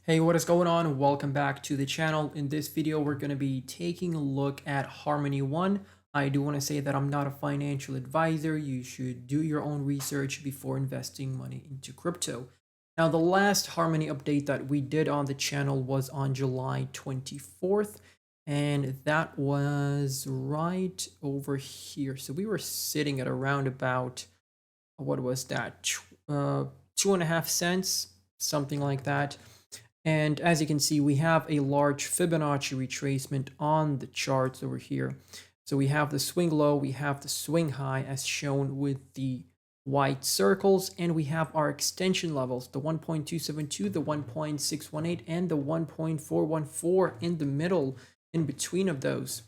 Hey, what is going on? Welcome back to the channel. In this video, we're going to be taking a look at Harmony One. I do want to say that I'm not a financial advisor. You should do your own research before investing money into crypto. Now, the last Harmony update that we did on the channel was on July 24th, and that was right over here. So we were sitting at around about, what was that? 2.5 cents, something like that. And as you can see, we have a large Fibonacci retracement on the charts over here. So we have the swing low, we have the swing high as shown with the white circles, and we have our extension levels, the 1.272, the 1.618, and the 1.414 in the middle, in between of those,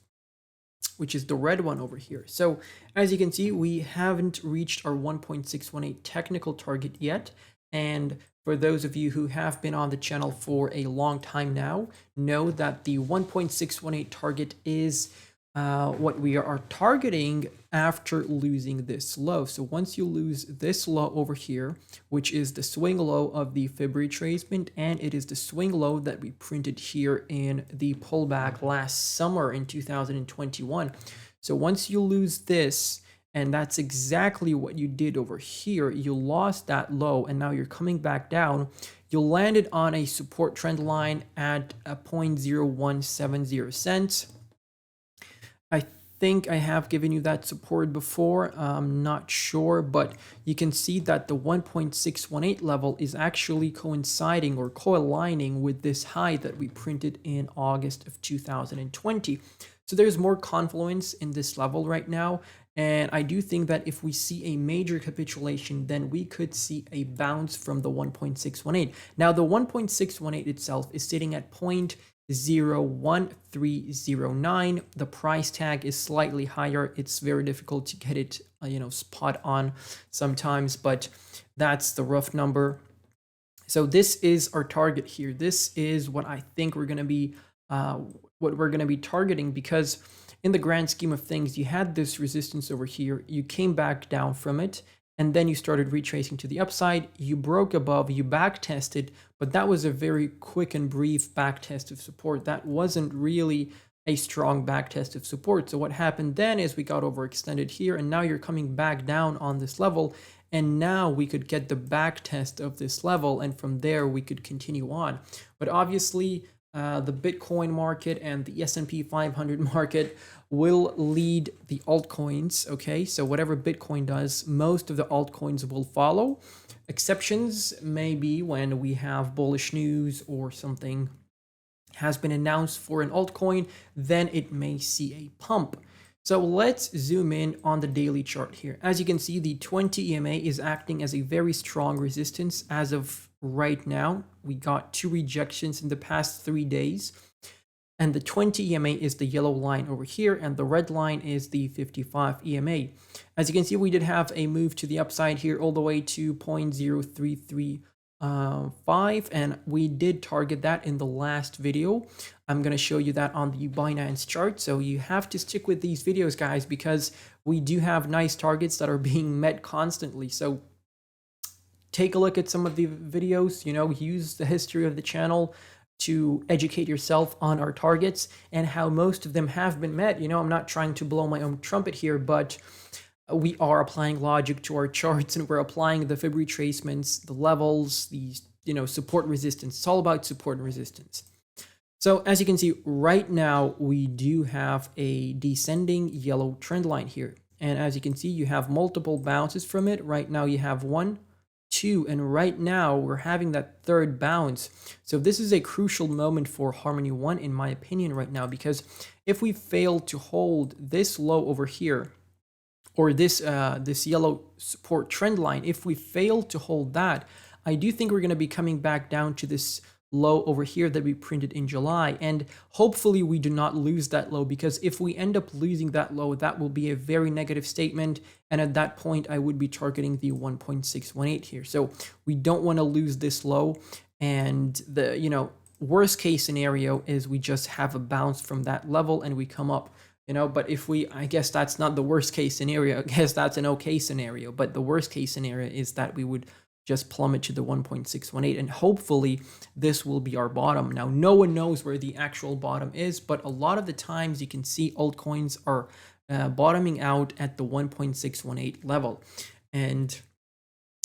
which is the red one over here. So as you can see, we haven't reached our 1.618 technical target yet. And for those of you who have been on the channel for a long time now, know that the 1.618 target is what we are targeting after losing this low. So once you lose this low over here, which is the swing low of the Fib retracement, and it is the swing low that we printed here in the pullback last summer in 2021. So once you lose this, and that's exactly what you did over here. You lost that low and now you're coming back down. You landed on a support trend line at a 0.0170 cents. I think I have given you that support before. I'm not sure, but you can see that the 1.618 level is actually coinciding or co-aligning with this high that we printed in August of 2020. So there's more confluence in this level right now. And I do think that if we see a major capitulation, then we could see a bounce from the 1.618. Now, the 1.618 itself is sitting at 0.01309. The price tag is slightly higher. It's very difficult to get it, spot on sometimes, but that's the rough number. So this is our target here. This is what I think we're going to be, targeting, because in the grand scheme of things, you had this resistance over here, you came back down from it, and then you started retracing to the upside, you broke above, you back tested, but that was a very quick and brief back test of support. That wasn't really a strong back test of support. So what happened then is we got overextended here, and now you're coming back down on this level, and now we could get the back test of this level, and from there we could continue on. But obviously, the Bitcoin market and the S&P 500 market will lead the altcoins, okay? So whatever Bitcoin does, most of the altcoins will follow. Exceptions may be when we have bullish news or something has been announced for an altcoin, then it may see a pump. So let's zoom in on the daily chart here. As you can see, the 20 EMA is acting as a very strong resistance as of right now. We got 2 rejections in the past 3 days. And the 20 EMA is the yellow line over here, and the red line is the 55 EMA. As you can see, we did have a move to the upside here all the way to 0.0335, and we did target that in the last video. I'm going to show you that on the Binance chart. So you have to stick with these videos, guys, because we do have nice targets that are being met constantly. So take a look at some of the videos, use the history of the channel to educate yourself on our targets and how most of them have been met. I'm not trying to blow my own trumpet here, but we are applying logic to our charts, and we're applying the Fib retracements, the levels, the support resistance. It's all about support and resistance. So as you can see right now, we do have a descending yellow trend line here. And as you can see, you have multiple bounces from it. Right now you have 1, 2, and right now we're having that third bounce. So this is a crucial moment for Harmony One, in my opinion, right now, because if we fail to hold this low over here, or this yellow support trend line, if we fail to hold that, I do think we're going to be coming back down to this low over here that we printed in July, and hopefully we do not lose that low, because if we end up losing that low, that will be a very negative statement, and at that point I would be targeting the 1.618 here. So we don't want to lose this low, and the worst case scenario is we just have a bounce from that level and we come up. But if I guess that's not the worst case scenario, I guess that's an okay scenario, but the worst case scenario is that we would just plummet to the 1.618, and hopefully this will be our bottom. Now, no one knows where the actual bottom is, but a lot of the times you can see altcoins are bottoming out at the 1.618 level. And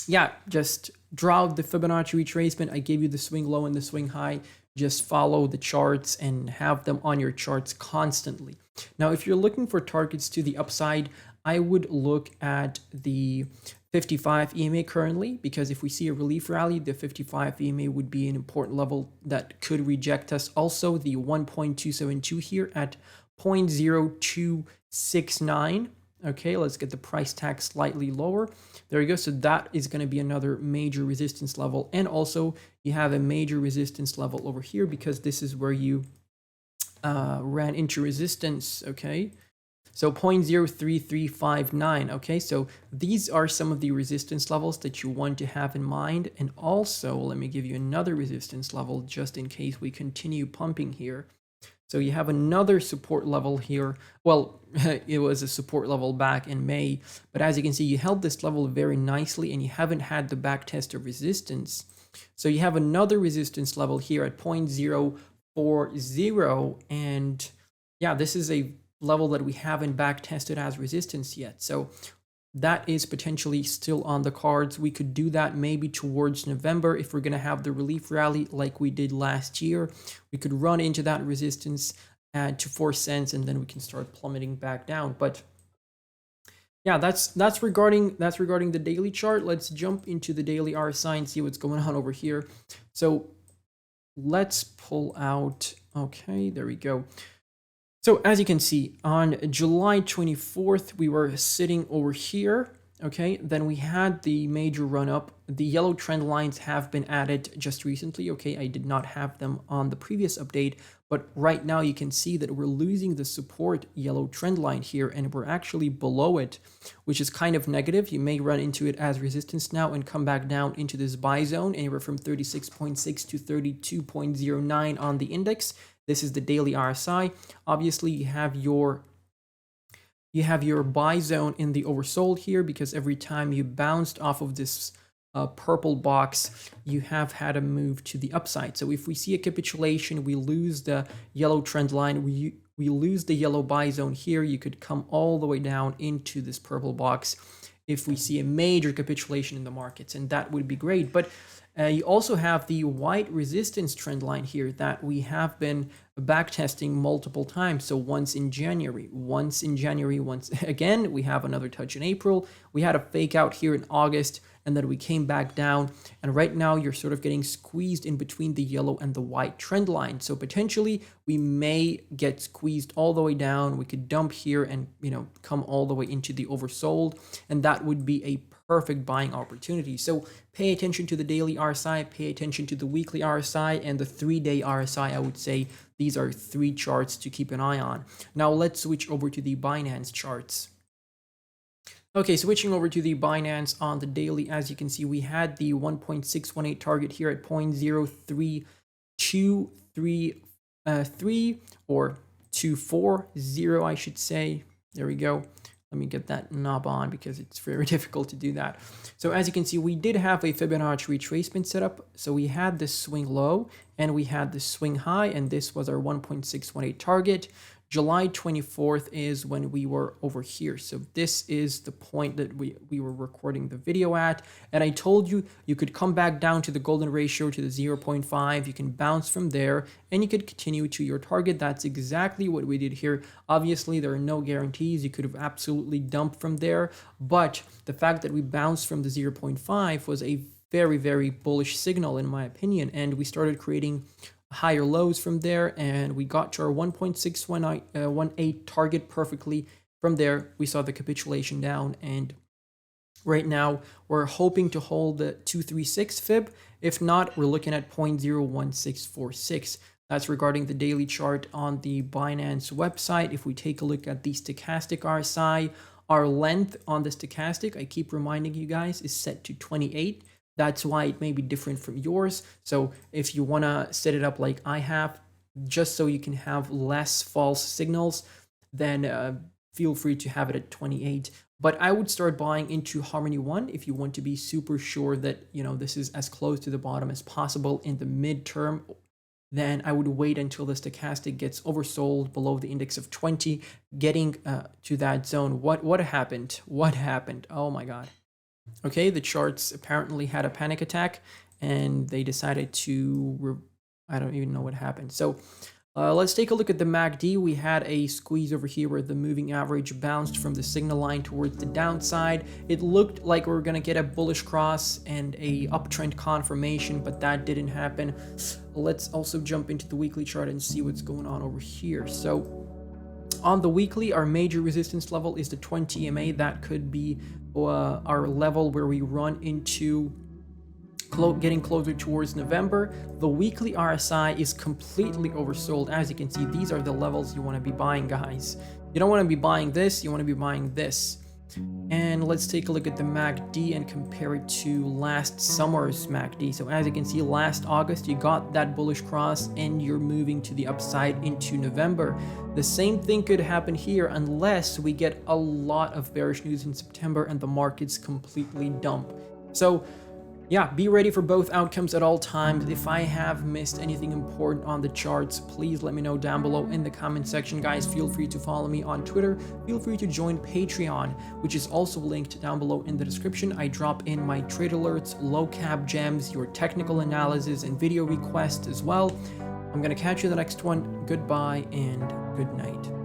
yeah, just draw the Fibonacci retracement. I gave you the swing low and the swing high. Just follow the charts and have them on your charts constantly. Now, if you're looking for targets to the upside, I would look at the 55 EMA currently, because if we see a relief rally, the 55 EMA would be an important level that could reject us. Also, the 1.272 here at 0.0269. Okay, let's get the price tag slightly lower. There you go. So that is going to be another major resistance level. And also you have a major resistance level over here, because this is where you ran into resistance. Okay, so 0.03359. Okay, so these are some of the resistance levels that you want to have in mind. And also, let me give you another resistance level just in case we continue pumping here. So you have another support level here. Well, it was a support level back in May, but as you can see, you held this level very nicely and you haven't had the back test of resistance. So you have another resistance level here at 0.040. And yeah, this is a level that we haven't back tested as resistance yet. So that is potentially still on the cards. We could do that maybe towards November if we're going to have the relief rally like we did last year. We could run into that resistance to 4 cents, and then we can start plummeting back down. But yeah, that's regarding the daily chart. Let's jump into the daily RSI and see what's going on over here. So let's pull out. Okay, there we go. So as you can see, on July 24th, we were sitting over here, okay? Then we had the major run up. The yellow trend lines have been added just recently, okay? I did not have them on the previous update, but right now you can see that we're losing the support yellow trend line here, and we're actually below it, which is kind of negative. You may run into it as resistance now and come back down into this buy zone, anywhere from 36.6 to 32.09 on the index. This is the daily RSI. Obviously, you have your buy zone in the oversold here, because every time you bounced off of this purple box, you have had a move to the upside. So if we see a capitulation, we lose the yellow trend line, we lose the yellow buy zone here. You could come all the way down into this purple box if we see a major capitulation in the markets, and that would be great. But you also have the white resistance trend line here that we have been backtesting multiple times. So once in January, once again, we have another touch in April. We had a fake out here in August, and then we came back down. And right now you're sort of getting squeezed in between the yellow and the white trend line. So potentially we may get squeezed all the way down. We could dump here and, come all the way into the oversold, and that would be a perfect buying opportunity. So pay attention to the daily RSI, pay attention to the weekly RSI, and the 3-day RSI. I would say these are 3 charts to keep an eye on. Now let's switch over to the Binance charts. Okay, switching over to the Binance on the daily, as you can see, we had the 1.618 target here at 0.03233 or 240, I should say. There we go. Let me get that knob on because it's very difficult to do that. So as you can see, we did have a Fibonacci retracement set up. So we had this swing low and we had this swing high, and this was our 1.618 target. July 24th is when we were over here. So this is the point that we were recording the video at. And I told you, you could come back down to the golden ratio to the 0.5. You can bounce from there and you could continue to your target. That's exactly what we did here. Obviously, there are no guarantees. You could have absolutely dumped from there. But the fact that we bounced from the 0.5 was a very, very bullish signal in my opinion. And we started creating higher lows from there, and we got to our 1.618 target perfectly. From there, we saw the capitulation down, and right now we're hoping to hold the 236 fib. If not, we're looking at 0.01646. That's regarding the daily chart on the Binance website. If we take a look at the stochastic RSI, our length on the stochastic, I keep reminding you guys, is set to 28. That's why it may be different from yours. So if you want to set it up like I have, just so you can have less false signals, then feel free to have it at 28. But I would start buying into Harmony 1 if you want to be super sure that, this is as close to the bottom as possible in the midterm. Then I would wait until the stochastic gets oversold below the index of 20, getting to that zone. What happened? What happened? Oh my God. Okay, the charts apparently had a panic attack and they decided to, I don't even know what happened. So let's take a look at the MACD. We had a squeeze over here where the moving average bounced from the signal line towards the downside. It looked like we were going to get a bullish cross and a uptrend confirmation, but that didn't happen. Let's also jump into the weekly chart and see what's going on over here. So on the weekly, our major resistance level is the 20 EMA. That could be our level where we run into getting closer towards November. The weekly RSI is completely oversold. As you can see, these are the levels you want to be buying, guys. You don't want to be buying this, you want to be buying this. And let's take a look at the MACD and compare it to last summer's MACD. So as you can see, last August, you got that bullish cross and you're moving to the upside into November. The same thing could happen here unless we get a lot of bearish news in September and the markets completely dump. So yeah, be ready for both outcomes at all times. If I have missed anything important on the charts, please let me know down below in the comment section. Guys, feel free to follow me on Twitter. Feel free to join Patreon, which is also linked down below in the description. I drop in my trade alerts, low cap gems, your technical analysis, and video requests as well. I'm going to catch you in the next one. Goodbye and good night.